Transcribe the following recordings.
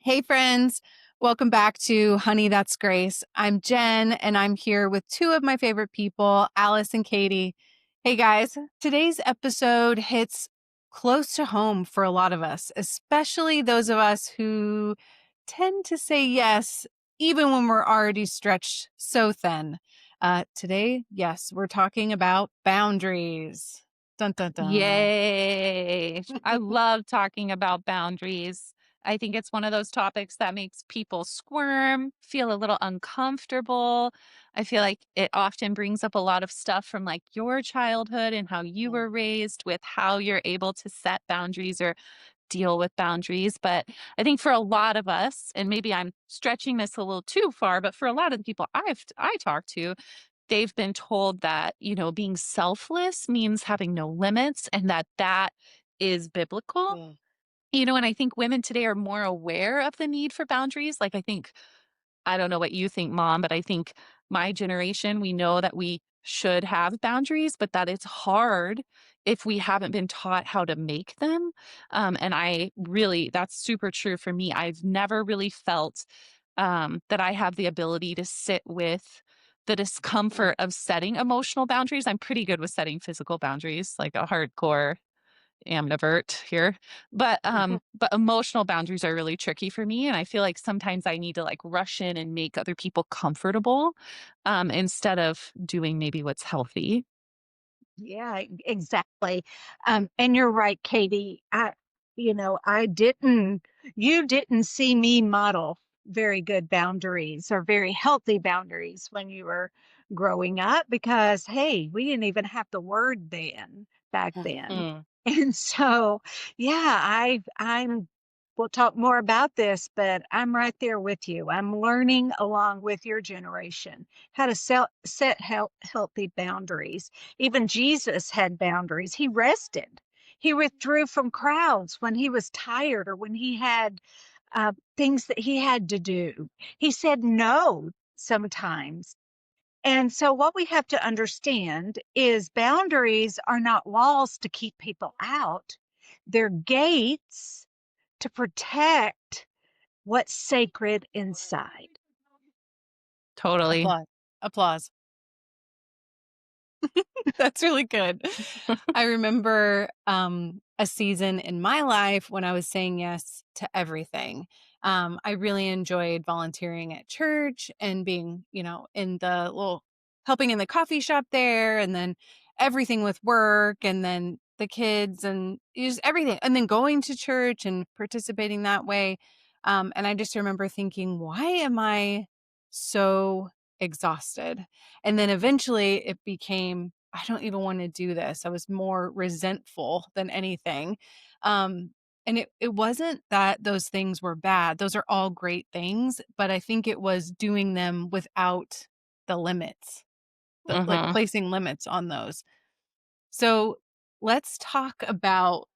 Hey, friends. Welcome back to Honey, That's Grace. I'm Jen, and I'm here with two of my favorite people, Alice and Katie. Hey, guys. Today's episode hits close to home for a lot of us, especially those of us who tend to say yes, even when we're already stretched so thin. Today, yes, we're talking about boundaries. Dun, dun, dun. Yay. I love talking about boundaries. I think it's one of those topics that makes people squirm, feel a little uncomfortable. I feel like it often brings up a lot of stuff from like your childhood and how you were raised with how you're able to set boundaries or deal with boundaries. But I think for a lot of us, and maybe I'm stretching this a little too far, but for a lot of the people I talk to, they've been told that, being selfless means having no limits and that is biblical. Yeah. And I think women today are more aware of the need for boundaries. Like, I don't know what you think, mom, but I think my generation, we know that we should have boundaries, but that it's hard if we haven't been taught how to make them. And that's super true for me. I've never really felt that I have the ability to sit with the discomfort of setting emotional boundaries. I'm pretty good with setting physical boundaries, like a hardcore ambivert here. But emotional boundaries are really tricky for me. And I feel like sometimes I need to like rush in and make other people comfortable instead of doing maybe what's healthy. Yeah, exactly. And you're right, Katie. You didn't see me model very good boundaries or very healthy boundaries when you were growing up because, hey, we didn't even have the word then back then. Mm, And so, yeah, we'll talk more about this, but I'm right there with you. I'm learning along with your generation how to set healthy boundaries. Even Jesus had boundaries. He rested. He withdrew from crowds when he was tired or when he had things that he had to do. He said no sometimes. And so, what we have to understand is boundaries are not walls to keep people out, they're gates to protect what's sacred inside. totally. Applause. Applause. That's really good. I remember a season in my life when I was saying yes to everything. I really enjoyed volunteering at church and being, in the little helping in the coffee shop there, and then everything with work, and then the kids, and just everything, and then going to church and participating that way. And I just remember thinking, why am I so exhausted? And then eventually it became, I don't even want to do this. I was more resentful than anything. And it wasn't that those things were bad. Those are all great things, but I think it was doing them without the limits, like Hmm. placing limits on those. So let's talk about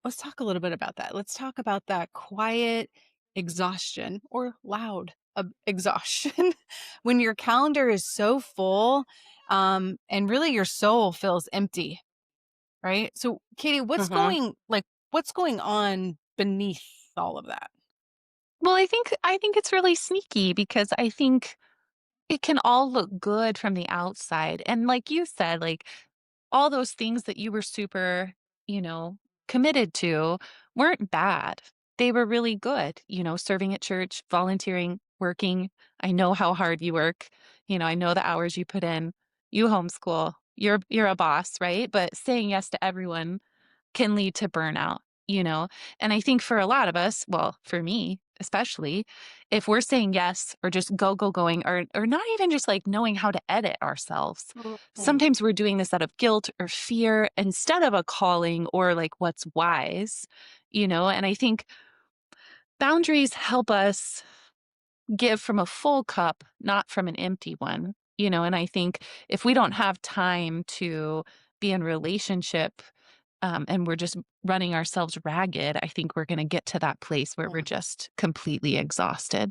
let's talk a little bit about that. Let's talk about that quiet exhaustion or loud exhaustion when your calendar is so full, and really your soul feels empty, right? So, Katie, Hmm. what's going on beneath all of that? Well, I think it's really sneaky because I think it can all look good from the outside. And like you said, like all those things that you were super, you know, committed to weren't bad. They were really good, serving at church, volunteering, working. I know how hard you work. I know the hours you put in. You homeschool. You're a boss, right? But saying yes to everyone can lead to burnout, you know? And I think for a lot of us, well, for me especially, if we're saying yes or just going, or not even just like knowing how to edit ourselves, Mhm. sometimes we're doing this out of guilt or fear instead of a calling or like what's wise, And I think boundaries help us give from a full cup, not from an empty one. And I think if we don't have time to be in relationship and we're just running ourselves ragged, I think we're going to get to that place where we're Yeah. just completely exhausted.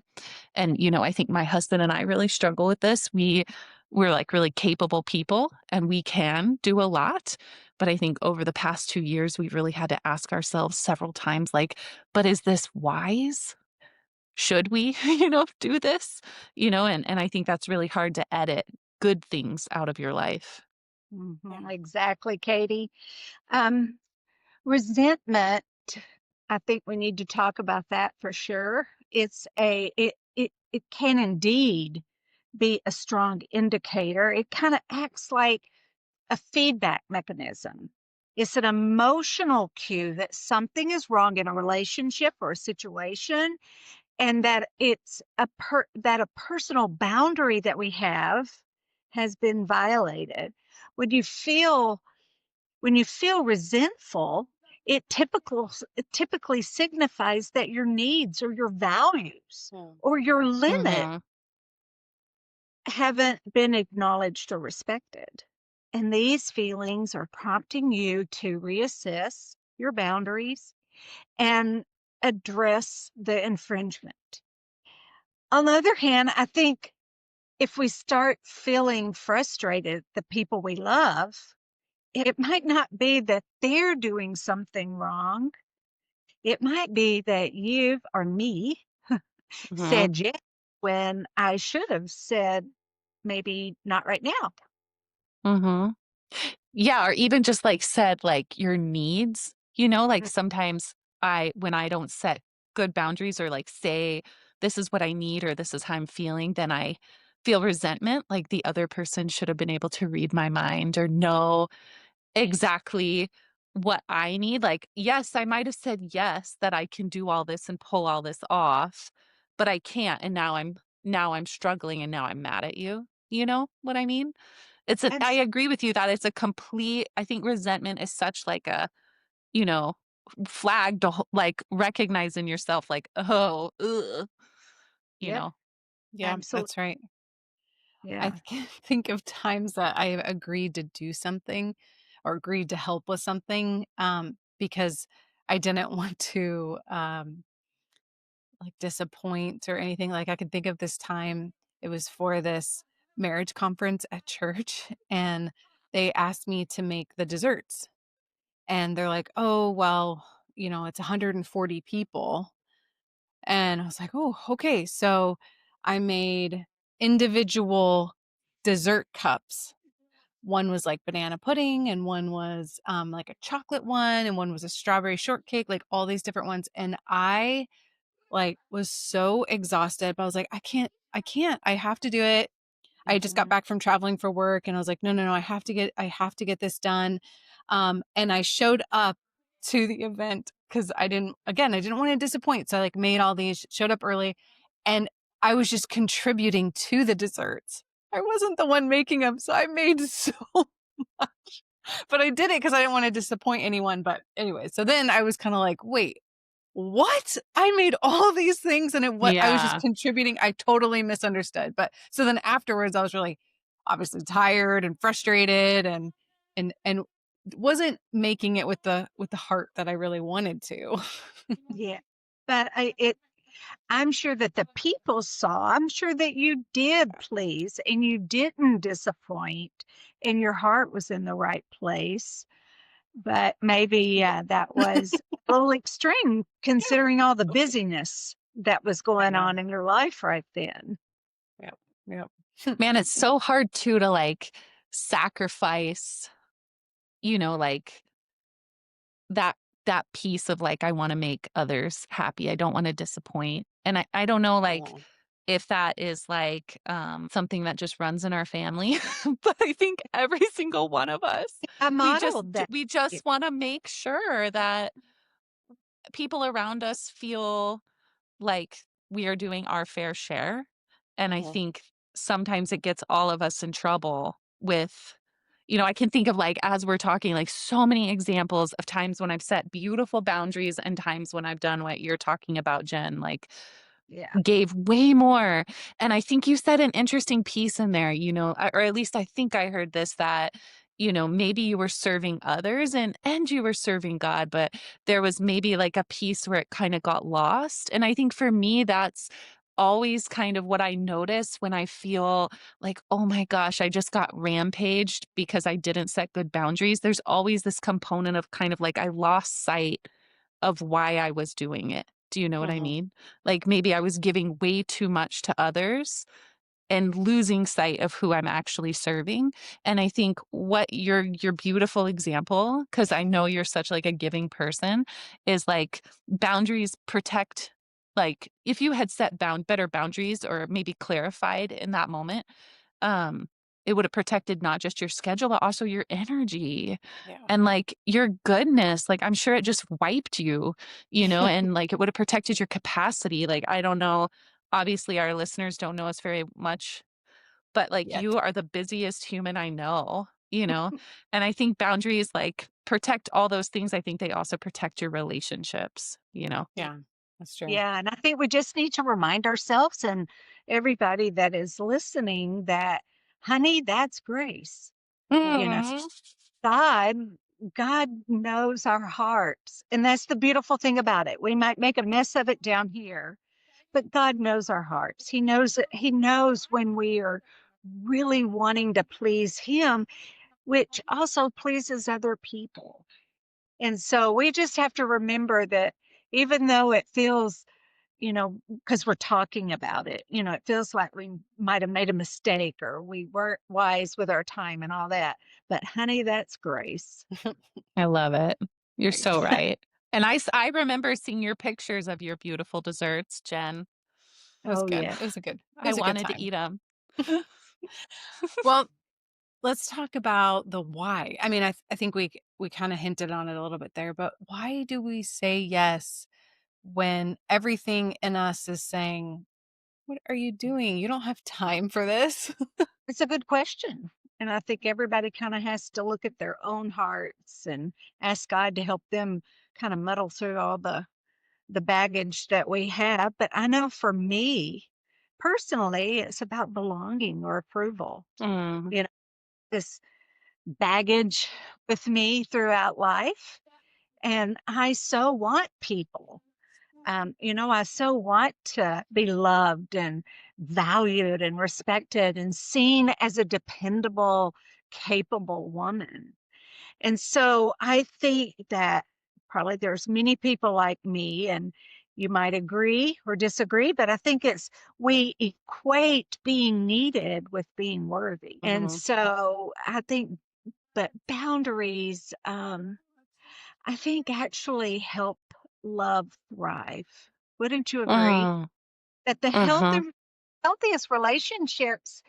And, I think my husband and I really struggle with this. We're like really capable people and we can do a lot. But I think over the past 2 years, we've really had to ask ourselves several times, like, but is this wise? should we, do this? And I think that's really hard to edit good things out of your life. Mhm, exactly, Katie. Um, Resentment, I think we need to talk about that for sure. It can indeed be a strong indicator. It kind of acts like a feedback mechanism. It's an emotional cue that something is wrong in a relationship or a situation, and that that a personal boundary that we have has been violated. When you feel when you feel resentful, it typically signifies that your needs or your values Mm. or your limit Mhm. haven't been acknowledged or respected. And these feelings are prompting you to reassess your boundaries and address the infringement. On the other hand, I think if we start feeling frustrated at the people we love, it might not be that they're doing something wrong. It might be that you or me Mhm. said yes when I should have said maybe not right now. Mhm. Yeah, or even just, like, said, like, your needs, like, Mm. sometimes when I don't set good boundaries or, like, say, "This is what I need," or "This is how I'm feeling," then I feel resentment, like the other person should have been able to read my mind or know exactly what I need. Like, yes, I might have said yes, that I can do all this and pull all this off, but I can't, and now I'm struggling, and now I'm mad at you. You know what I mean? I Abs- agree with you that it's a complete I think resentment is such like a, you know, flag to like recognize in yourself like, "Oh, ugh," you Yep, know? Yeah, absolutely. that's right. I Yeah. can think of times that I agreed to do something or agreed to help with something, because I didn't want to, like, disappoint or anything. Like, I could think of this time, it was for this marriage conference at church, and they asked me to make the desserts. And they're like, "Oh, well, it's 140 people." And I was like, "Oh, okay." So I made individual dessert cups. One was like banana pudding, and one was like a chocolate one, and one was a strawberry shortcake, like all these different ones. And I like was so exhausted, but I was like, I can't, I have to do it. I just got Mhm. back from traveling for work, and I was like, "No, no, no, I have to get this done." And I showed up to the event because I didn't want to disappoint. So I like made all these, showed up early, and I was just contributing to the desserts. I wasn't the one making them. So I made so much, but I did it because I didn't want to disappoint anyone. But anyway, so then I was kind of like, wait, what? I made all these things and I was just Yeah. contributing. I totally misunderstood. But so then afterwards I was really obviously tired and frustrated and wasn't making it with the heart that I really wanted to. Yeah. But I'm sure that the people saw, I'm sure that you did please and you didn't disappoint and your heart was in the right place. But maybe that was a little extreme considering all the busyness that was going Yeah. on in your life right then. Yep. Yep. Man, it's so hard too to like sacrifice, like that that piece of like I wanna make others happy. I don't wanna disappoint. And I don't know like Yeah. if that is like something that just runs in our family, but I think every single one of us I we just modeled that. we Yeah. just want to make sure that people around us feel like we are doing our fair share. And I Mhm. think sometimes it gets all of us in trouble with, I can think of like, as we're talking, like so many examples of times when I've set beautiful boundaries and times when I've done what you're talking about, Jen, like Yeah. gave way more. And I think you said an interesting piece in there, or at least I think I heard this that, maybe you were serving others and you were serving God, but there was maybe like a piece where it kind of got lost. And I think for me, that's always kind of what I notice when I feel like, oh my gosh, I just got rampaged because I didn't set good boundaries. There's always this component of kind of like I lost sight of why I was doing it. Do you know what I Mhm. mean? Like maybe I was giving way too much to others and losing sight of who I'm actually serving. And I think what your beautiful example, because I know you're such like a giving person, is like boundaries protect, like if you had set better boundaries or maybe clarified in that moment, um, it would have protected not just your schedule, but also your energy Yeah. and like your goodness. Like I'm sure it just wiped you, and like it would have protected your capacity. Like I don't know. Obviously, our listeners don't know us very much, but like Yet. you are the busiest human I know. And I think boundaries like protect all those things. I think they also protect your relationships. Yeah, that's true. Yeah, and I think we just need to remind ourselves and everybody that is listening that, honey, that's grace. You know, Mhm. God God knows our hearts, and that's the beautiful thing about it. We might make a mess of it down here, but God knows our hearts. He knows it. He knows when we are really wanting to please Him, which also pleases other people. And so we just have to remember that even though it feels, because we're talking about it, it feels like we might have made a mistake or we weren't wise with our time and all that. But honey, that's grace. I love it. You're so Right. right. And I remember seeing your pictures of your beautiful desserts, Jen. It was Oh, good. yes. It I was a good wanted to time. eat them. Well, let's talk about the why. I mean, I think we kind of hinted on it a little bit there, but why do we say yes when everything in us is saying, "What are you doing? You don't have time for this." It's a good question. And I think everybody kind of has to look at their own hearts and ask God to help them kind of muddle through all the baggage that we have. But I know for me personally, it's about belonging or approval. Mm, You know, this baggage with me throughout life. And I so want people. I so want to be loved and valued and respected and seen as a dependable, capable woman. And so I think that probably there's many people like me, and you might agree or disagree, but I think it's we equate being needed with being worthy. And mhm. so I think, but boundaries, I think actually help love thrive. Wouldn't you agree? Mm, That the mhm, healthiest relationships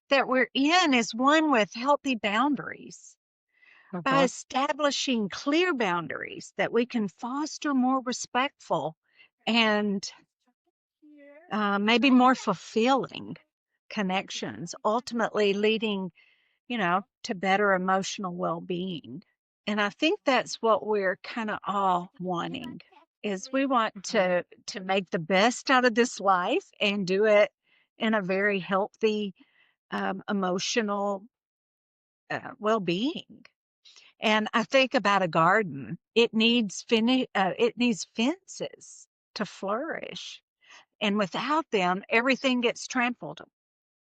that we're in is one with healthy boundaries. By mhm, establishing clear boundaries that we can foster more respectful and maybe more fulfilling connections, ultimately leading, to better emotional well-being. And I think that's what we're kind of all wanting is we want mhm. to make the best out of this life and do it in a very healthy emotional well-being. And I think about a garden. It needs fences to flourish. And without them, everything gets trampled,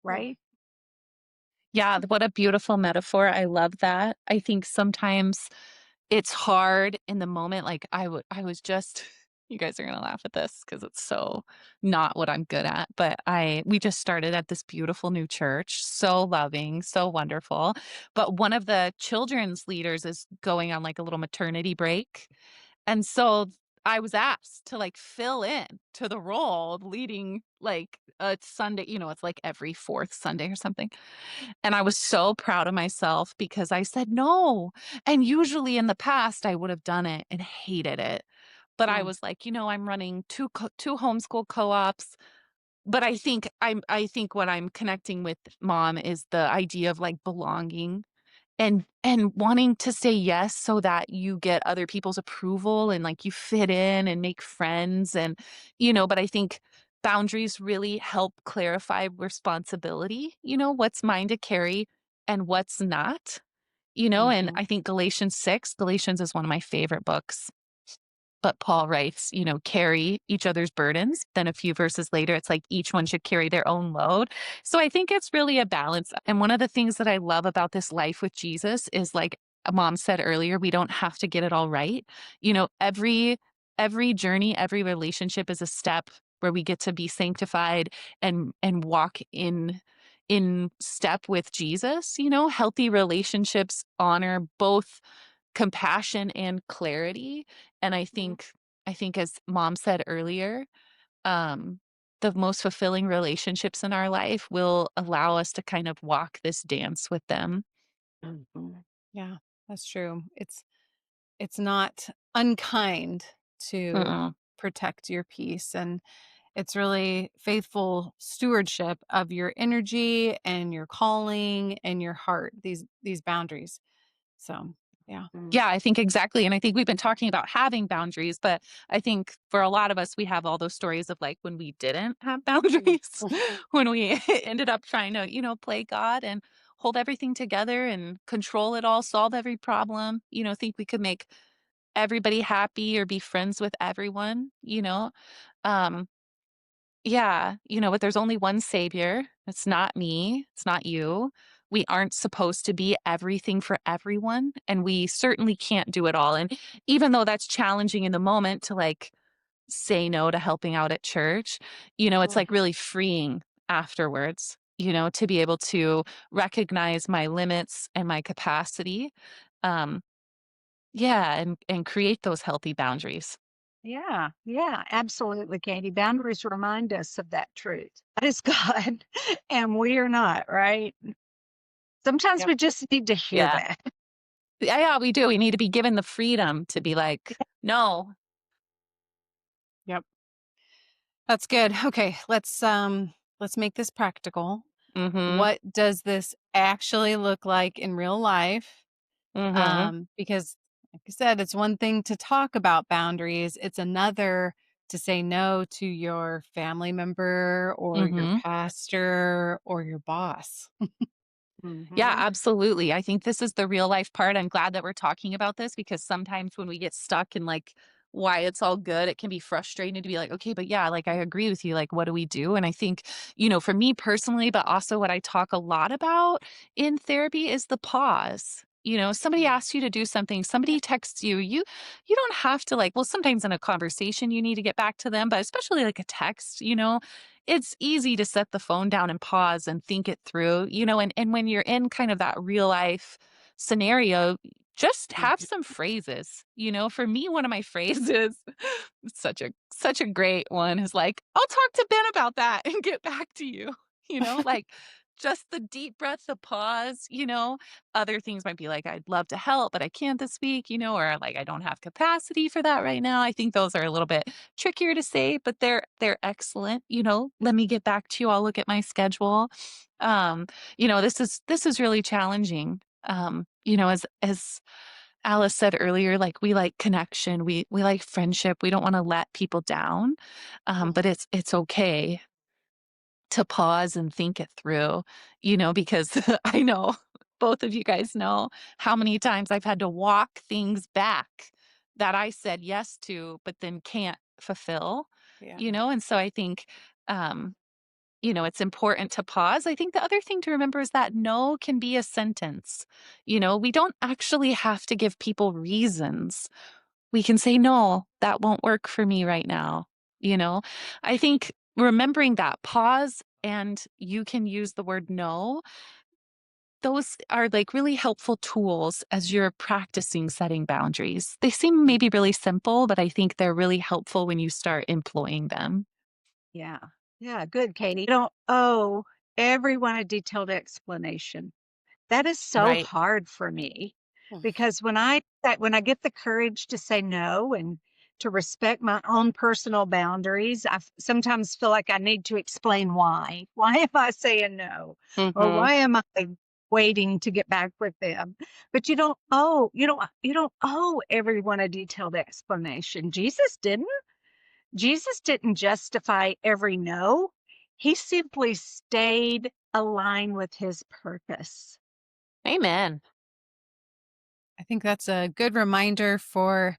Yeah. right? Yeah, what a beautiful metaphor. I love that. I think sometimes it's hard in the moment. Like I was just you guys are gonna laugh at this because it's so not what I'm good at. But we just started at this beautiful new church, so loving, so wonderful. But one of the children's leaders is going on like a little maternity break. And so I was asked to like fill in to the role of leading like a Sunday, it's like every fourth Sunday or something. And I was so proud of myself because I said no. And usually in the past, I would have done it and hated it. But I Mm, was like, I'm running two homeschool co-ops. But I think what I'm connecting with mom is the idea of like belonging and wanting to say yes so that you get other people's approval and like you fit in and make friends but I think boundaries really help clarify responsibility, what's mine to carry and what's not, and mhm. I think Galatians is one of my favorite books. But Paul writes, carry each other's burdens. Then a few verses later, it's like each one should carry their own load. So I think it's really a balance. And one of the things that I love about this life with Jesus is like mom said earlier, we don't have to get it all right. Every every journey, every relationship is a step where we get to be sanctified and walk in step with Jesus, you know? Healthy relationships honor both compassion and clarity, and I think as mom said earlier, um, the most fulfilling relationships in our life will allow us to kind of walk this dance with them. Mhm. Yeah, that's true. It's not unkind to Mm-mm. protect your peace, and it's really faithful stewardship of your energy and your calling and your heart, these boundaries. So, yeah. Mm. Yeah, I think exactly, and I think we've been talking about having boundaries, but I think for a lot of us, we have all those stories of, like, when we didn't have Mm. boundaries, Mhm. when we ended up trying to, play God and hold everything together and control it all, solve every problem, think we could make everybody happy or be friends with everyone, you know? Um, yeah, but there's only one savior. It's not me, it's not you. We aren't supposed to be everything for everyone, and we certainly can't do it all. And even though that's challenging in the moment to like say no to helping out at church, it's like really freeing afterwards, to be able to recognize my limits and my capacity. Um, yeah, and create those healthy boundaries. Yeah, yeah, absolutely, Katie. Boundaries remind us of that truth. That is God, and we are not, right? Sometimes Yep. we just need to hear Yeah. that. Yeah, yeah, we do. We need to be given the freedom to be like, "No." Yep. That's good. Okay, let's make this practical. Mhm, What does this actually look like in real life? mhm, Because like I said, it's one thing to talk about boundaries, it's another to say no to your family member or your mhm. pastor or your boss. Yeah, Mhm. absolutely. I think this is the real life part. I'm glad that we're talking about this because sometimes when we get stuck in like why it's all good, it can be frustrating to be like, okay, but yeah, like I agree with you. Like, what do we do? And I think, for me personally, but also what I talk a lot about in therapy is the pause. Somebody Mm. asks you to do something, somebody texts you, you don't have to like, well, sometimes in a conversation you need to get back to them, but especially like a text, it's easy to set the phone down and pause and think it through, and when you're in kind of that real life scenario, just have Mhm. some phrases. For me, one of my phrases, such a great one is like, I'll talk to Ben about that and get back to you. Like just the deep breath, the pause, other things might be like, I'd love to help, but I can't this week, or like I don't have capacity for that right now. I think those are a little bit trickier to say, but they're excellent. Let me get back to you. I'll look at my schedule. Um, this is really challenging. As Alice said earlier, like we like connection, we like friendship. We don't want to let people down. But it's okay to pause and think it through, because I know both of you guys know how many times I've had to walk things back that I said yes to, but then can't fulfill, Yeah. and so I think, um, it's important to pause. I think the other thing to remember is that no can be a sentence. We don't actually have to give people reasons. We can say, no, that won't work for me right now. You know, I think remembering that pause and you can use the word no, those are like really helpful tools as you're practicing setting boundaries. They seem maybe really simple, but I think they're really helpful when you start employing them. Yeah. Yeah, good, Katie. You don't owe everyone a detailed explanation. That is so Right. hard for me Mm. because when I get the courage to say no and to respect my own personal boundaries, sometimes feel like I need to explain why. Why am I saying no? Or Mhm. why am I waiting to get back with them? But you don't owe everyone a detailed explanation. Jesus didn't justify every no. He simply stayed aligned with his purpose. Amen. I think that's a good reminder for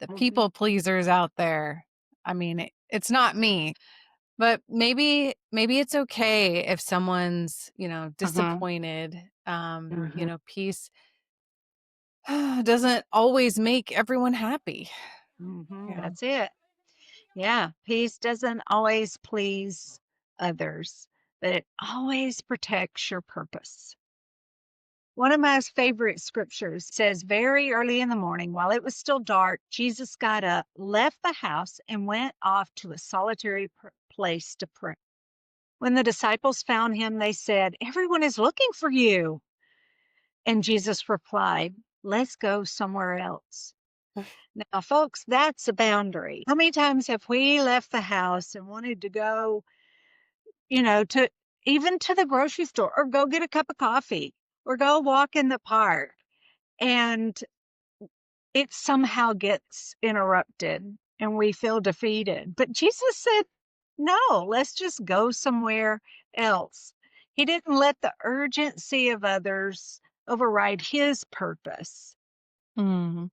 the Mhm. people pleasers out there. I mean, it's not me, but maybe it's okay if someone's, Mhm. disappointed. Mhm. Peace doesn't always make everyone happy. Yeah. That's it. Yeah, peace doesn't always please others, but it always protects your purpose. One of my favorite scriptures says, very early in the morning, while it was still dark, Jesus got up, left the house, and went off to a solitary place to pray. When the disciples found him, they said, everyone is looking for you. And Jesus replied, let's go somewhere else. Now, folks, that's a boundary. How many times have we left the house and wanted to go, to even to the grocery store or go get a cup of coffee or go walk in the park, and it somehow gets interrupted and we feel defeated? But Jesus said, no, let's just go somewhere else. He didn't let the urgency of others override his purpose. Mm.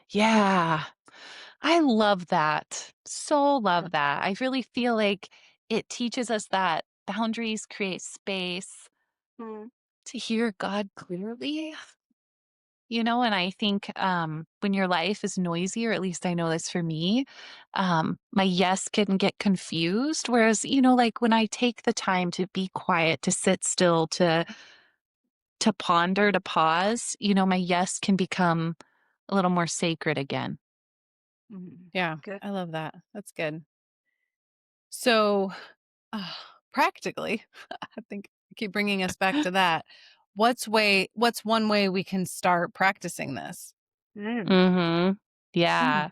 Yeah. I love that. So love that. I really feel like it teaches us that boundaries create space Mhm. to hear God clearly. And I think when your life is noisy, or at least I know this for me, my yes can get confused. Whereas, like when I take the time to be quiet, to sit still, to ponder, to pause, my yes can become a little more sacred again. Mhm. Yeah. Good. I love that. That's good. So, uh, practically, I think I keep bringing us back to that. What's one way we can start practicing this? Mm. Mhm. Mm. Yeah.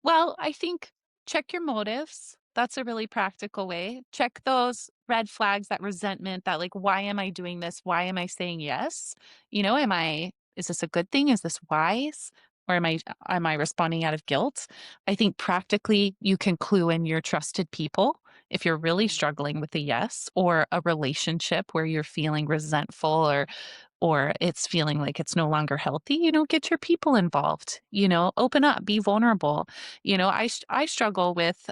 Well, I think check your motives. That's a really practical way. Check those red flags, that resentment, that like, why am I doing this? Why am I saying yes? Is this a good thing? Is this wise? Or am I responding out of guilt? I think practically you can clue in your trusted people if you're really struggling with a yes, or a relationship where you're feeling resentful, or it's feeling like it's no longer healthy. Get your people involved, open up, be vulnerable. I struggle with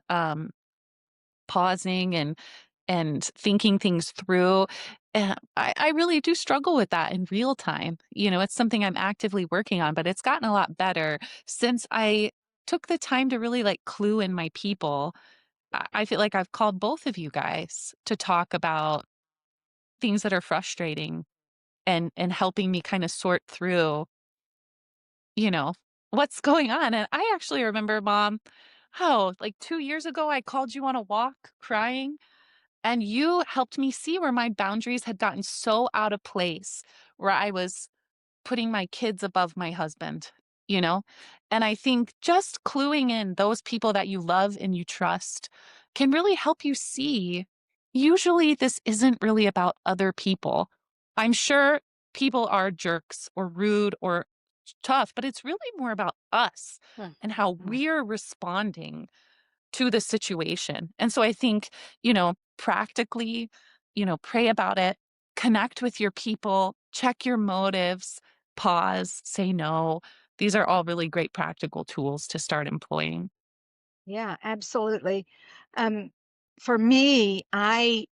pausing and thinking things through. I really do struggle with that in real time. It's something I'm actively working on, but it's gotten a lot better since I took the time to really like clue in my people. I feel like I've called both of you guys to talk about things that are frustrating, and helping me kind of sort through, you know, what's going on. And I actually remember, Mom, like 2 years ago, I called you on a walk crying, and you helped me see where my boundaries had gotten so out of place, where I was putting my kids above my husband, you know? And I think just cluing in those people that you love and you trust can really help you see, usually this isn't really about other people. I'm sure people are jerks or rude or tough, but it's really more about us Hmm. and how Mm. we're responding to the situation. And so I think, practically, pray about it, connect with your people, check your motives, pause, say no. These are all really great practical tools to start employing. Yeah, absolutely. Um, for me, I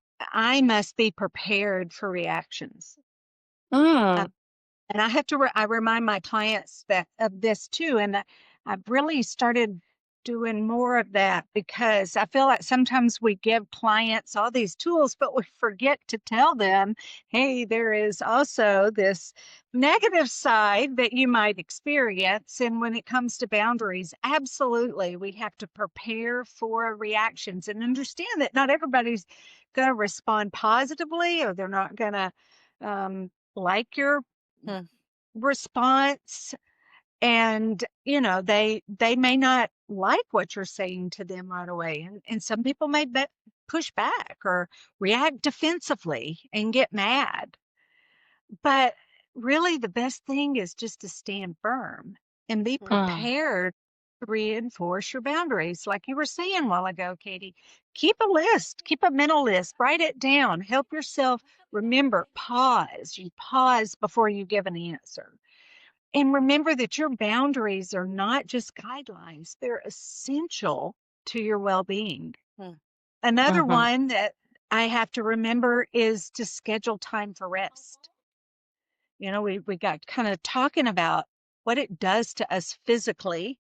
must be prepared for reactions. Mm, And I have to I remind my clients that of this too, and I've really started doing more of that because I feel like sometimes we give clients all these tools, but we forget to tell them, hey, there is also this negative side that you might experience. And when it comes to boundaries, absolutely, we have to prepare for reactions and understand that not everybody's going to respond positively, or they're not going to like your Hmm. response. And they may not like what you're saying to them right away, and some people may push back or react defensively and get mad. But really the best thing is just to stand firm and be mm, prepared to reinforce your boundaries, like you were saying a while ago, Katie. Keep a list, keep a mental list, write it down, help yourself remember. You pause before you give an answer. And remember that your boundaries are not just guidelines, they're essential to your well being. Hmm. Another mhm, one that I have to remember is to schedule time for rest. We got kind of talking about what it does to us physically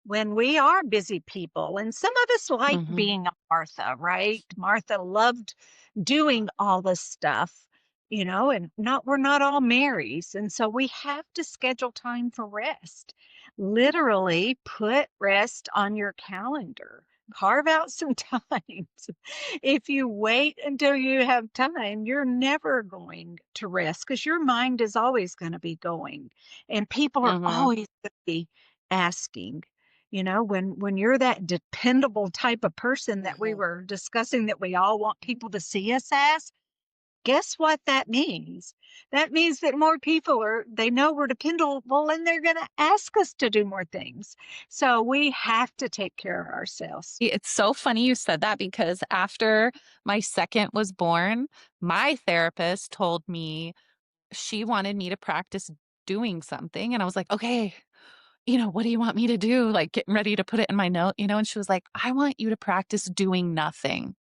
when we are busy people. And some of us like Mhm. being a Martha, right? Martha loved doing all this stuff, and not we're not all Marys. And so we have to schedule time for rest. Literally put rest on your calendar. Carve out some times. If you wait until you have time, you're never going to rest because your mind is always going to be going. And people are Mhm. always going to be asking. When you're that dependable type of person that we Mhm. were discussing that we all want people to see us as, guess what that means? That means that more people they know we're dependable and they're going to ask us to do more things. So we have to take care of ourselves. It's so funny you said that because after my second was born, my therapist told me she wanted me to practice doing something. And I was like, okay, what do you want me to do? Like getting ready to put it in my note. And she was like, I want you to practice doing nothing.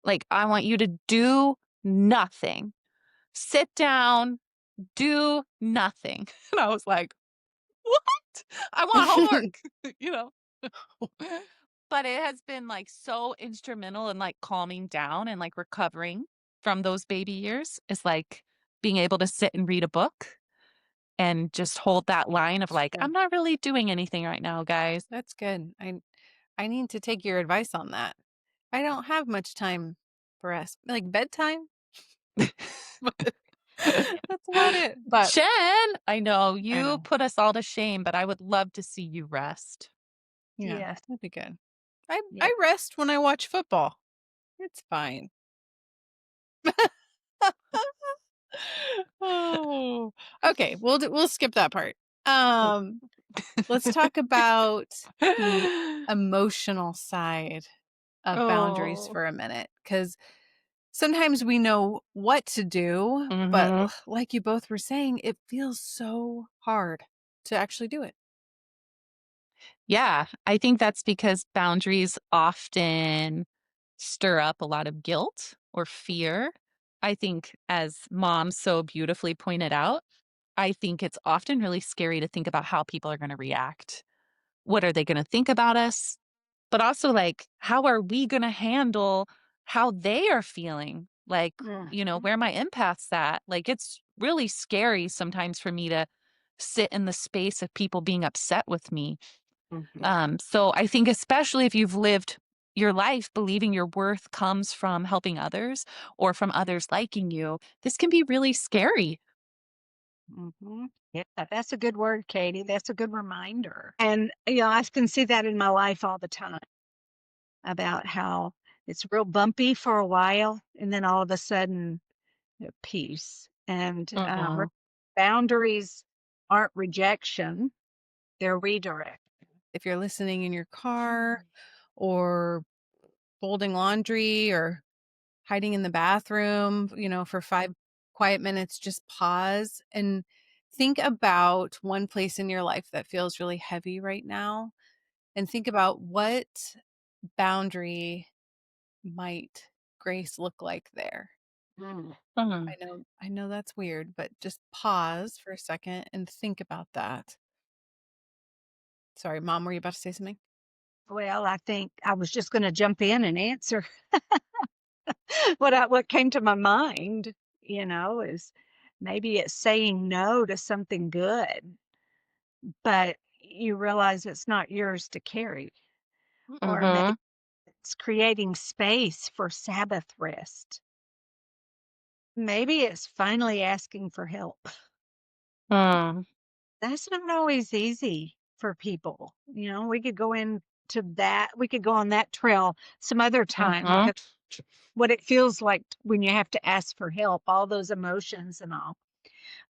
Like, I want you to do nothing. Sit down, do nothing. And I was like, what? I want homework, you know? But it has been, like, so instrumental in, like, calming down and, like, recovering from those baby years is, like, being able to sit and read a book and just hold that line of, like, Good. "I'm not really doing anything right now, guys." That's good. I need to take your advice on that. I don't have much time for rest. Like bedtime, but that's about it. But Jen, I know, I you know. put us all to shame, but I would love to see you rest. Yeah, Yes. that'd be good. I Yeah. I rest when I watch football. It's fine. Oh, okay. We'll skip that part. Um, let's talk about the emotional side of boundaries Oh. for a minute, because sometimes we know what to do, but Mhm. like you both were saying, it feels so hard to actually do it. Yeah, I think that's because boundaries often stir up a lot of guilt or fear. I think, as mom so beautifully pointed out, I think it's often really scary to think about how people are going to react. What are they going to think about us? But also, like, how are we going to handle how they are feeling? Like, Mhm. where my empath's at? Like, it's really scary sometimes for me to sit in the space of people being upset with me. Mhm. So I think especially if you've lived your life believing your worth comes from helping others or from others liking you, this can be really scary. Mhm. Yeah, that's a good word, Katie. That's a good reminder. And I can see that in my life all the time about how it's real bumpy for a while, and then all of a sudden, peace. And Mhm. boundaries aren't rejection; they're redirect. If you're listening in your car or folding laundry or hiding in the bathroom, for 5 quiet minutes, just pause and think about one place in your life that feels really heavy right now and think about what boundary might grace look like there. Mm. Mhm. I know that's weird, but just pause for a second and think about that. Sorry, mom, were you about to say something? Well, I think I was just going to jump in and answer what came to my mind. Is maybe it's saying no to something good, but you realize it's not yours to carry, or maybe Mhm. it's creating space for Sabbath rest. Maybe it's finally asking for help. Mm. That's not always easy for people. We could go into that. We could go on that trail some other time, Mhm. what it feels like when you have to ask for help, all those emotions and all.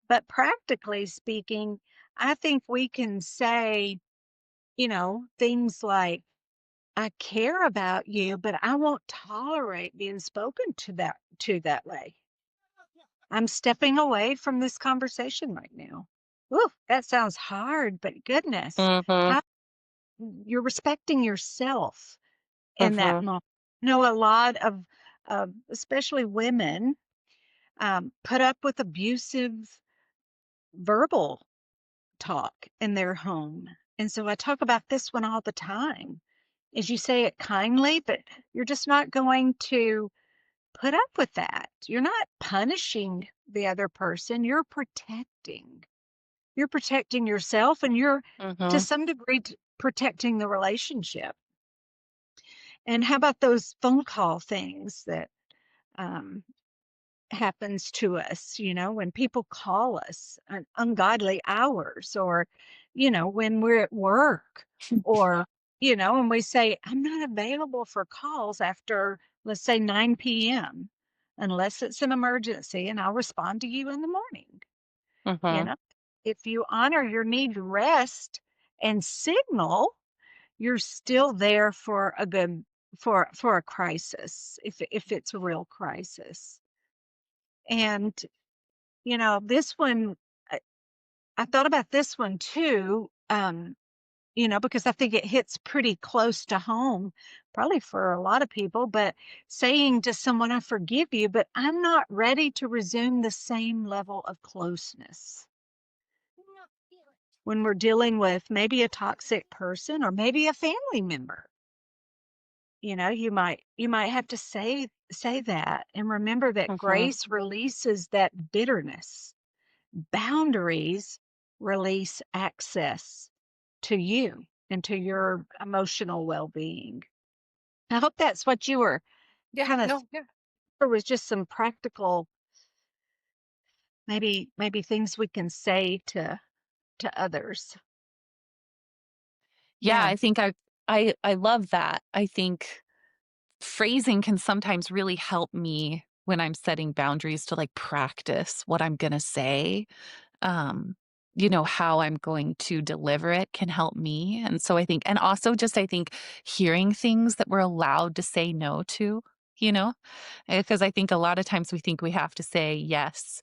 But practically speaking, I think we can say, things like, I care about you, but I won't tolerate being spoken to that way. I'm stepping away from this conversation right now. Ooh, that sounds hard, but goodness, Mhm. how you're respecting yourself in that Mhm. moment. A lot of, especially women, put up with abusive verbal talk in their home. And so I talk about this one all the time. Is you say it kindly, but you're just not going to put up with that. You're not punishing the other person. You're protecting. You're protecting yourself, and you're to Mhm. some degree protecting the relationship. And how about those phone call things that um, happens to us, when people call us at ungodly hours, or, when we're at work, or, and we say, I'm not available for calls after, let's say, 9 p.m., unless it's an emergency, and I'll respond to you in the morning. You Mhm. know, if you honor your need to rest and signal, you're still there for a good for a crisis, if it's a real crisis. And this one, I thought about this one too, because I think it hits pretty close to home, probably for a lot of people, but saying to someone, I forgive you, but I'm not ready to resume the same level of closeness. When we're dealing with maybe a toxic person or maybe a family member, you might have to say that, and remember that Mhm. grace releases that bitterness. Boundaries release access to you and to your emotional well-being. I hope that's what you were Yeah, kind of, no, yeah. there was just some practical, maybe things we can say to others. Yeah, Yeah. I think I love that. I think phrasing can sometimes really help me when I'm setting boundaries to, like, practice what I'm gonna say. Um, how I'm going to deliver it can help me, and so I think and also just I think hearing things that we're allowed to say no to, you know? Because I think a lot of times we think we have to say yes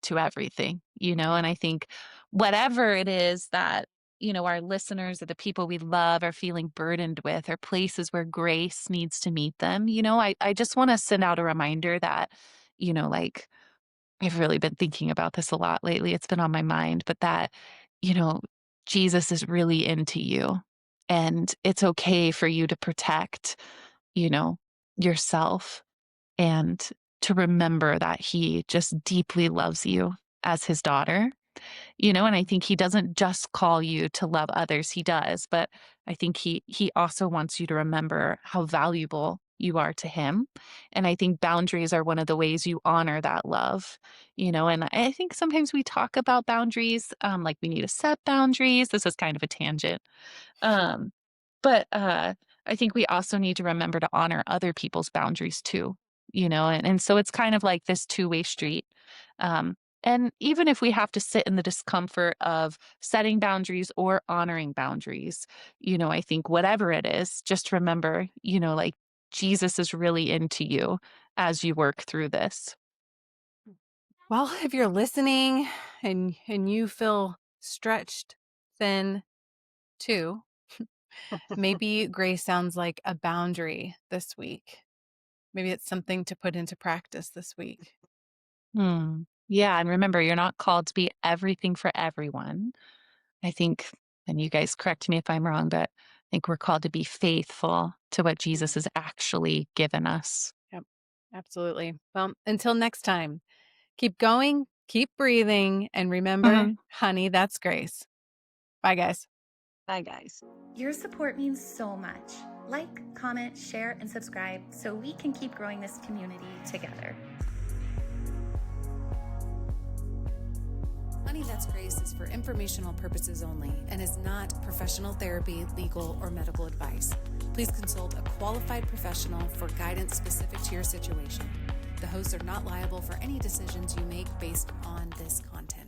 to everything, and I think whatever it is that, our listeners or the people we love are feeling burdened with or places where grace needs to meet them, I just want to send out a reminder that, like I've really been thinking about this a lot lately. It's been on my mind, but that, you know, Jesus is really into you and it's okay for you to protect, you know, yourself and to remember that he just deeply loves you as his daughter, and I think he doesn't just call you to love others, he does, but I think he also wants you to remember how valuable you are to him, and I think boundaries are one of the ways you honor that love, and I think sometimes we talk about boundaries, like we need to set boundaries. This is kind of a tangent, um, but I think we also need to remember to honor other people's boundaries too, and so it's kind of like this two-way street. Um, and even if we have to sit in the discomfort of setting boundaries or honoring boundaries, I think whatever it is, just remember, like Jesus is really into you as you work through this. Well, if you're listening and you feel stretched thin too, maybe grace sounds like a boundary this week. Maybe it's something to put into practice this week. Hmm. Yeah. And remember, you're not called to be everything for everyone. I think, and you guys correct me if I'm wrong, but I think we're called to be faithful to what Jesus has actually given us. Yep, absolutely. Well, until next time, keep going, keep breathing, and remember, Mhm. honey, that's grace. Bye, guys. Bye, guys. Your support means so much. Like, comment, share, and subscribe so we can keep growing this community together. Honey, That's Grace is for informational purposes only and is not professional therapy, legal, or medical advice. Please consult a qualified professional for guidance specific to your situation. The hosts are not liable for any decisions you make based on this content.